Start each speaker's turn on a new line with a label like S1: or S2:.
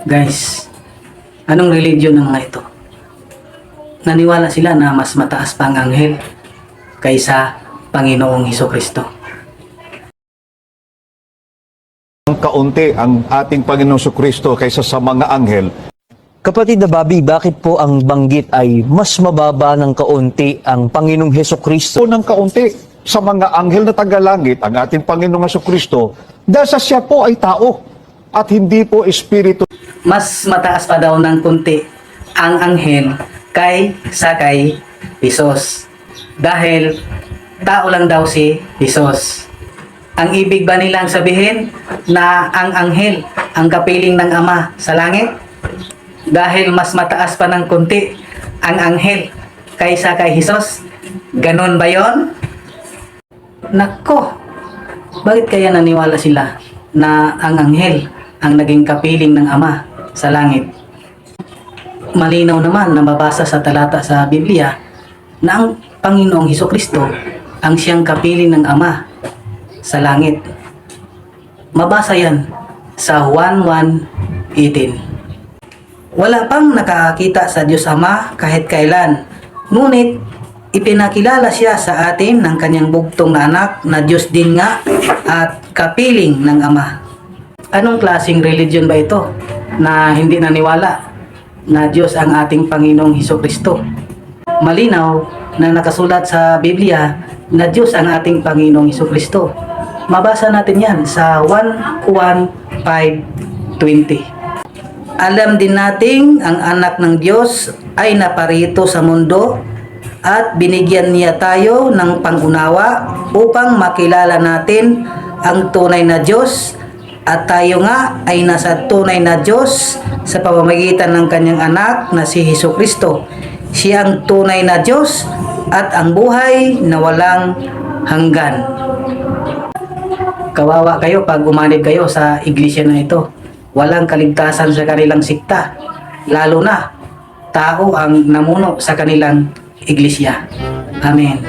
S1: Guys, anong religion ng mga ito? Naniwala sila na mas mataas pa ang anghel kaysa Panginoong Hesukristo.
S2: Ang kaunti ang ating Panginoong Jesucristo kaysa sa mga anghel.
S3: Kapatid na Bobby, bakit po ang banggit ay mas mababa ng kaunti ang Panginoong Hesukristo?
S2: So ng kaunti sa mga anghel na tagalangit, ang ating Panginoong Jesucristo, dahil sa siya po ay tao at hindi po espiritu.
S1: Mas mataas pa daw ng kunti ang anghel kaysa kay Jesus. Dahil tao lang daw si Jesus. Ang ibig ba nilang sabihin na ang anghel ang kapiling ng Ama sa langit? Dahil mas mataas pa ng kunti ang anghel kaysa kay Jesus? Ganon ba yon? Nako, bakit kaya naniwala sila na ang anghel ang naging kapiling ng Ama sa langit? Malinaw naman na mabasa sa talata sa Biblia na ang Panginoong Hesukristo ang siyang kapiling ng Ama sa langit. Mabasa yan sa 1:1-18. Wala pang nakakakita sa Diyos Ama kahit kailan, ngunit ipinakilala siya sa atin ng kanyang bugtong na anak na Diyos din nga at kapiling ng Ama. Anong klaseng religion ba ito na hindi naniwala na Diyos ang ating Panginoong Hesukristo? Malinaw na nakasulat sa Biblia na Diyos ang ating Panginoong Hesukristo. Mabasa natin yan sa 1 Juan 5:20. Alam din nating ang anak ng Diyos ay naparito sa mundo at binigyan niya tayo ng pangunawa upang makilala natin ang tunay na Diyos at tayo nga ay nasa tunay na Diyos sa pamamagitan ng kanyang anak na si Hesukristo. Siya ang tunay na Diyos at ang buhay na walang hanggan. Kawawa kayo pag umanib kayo sa iglesia na ito. Walang kaligtasan sa kanilang sikta. Lalo na, tao ang namuno sa kanilang iglesia. Amen.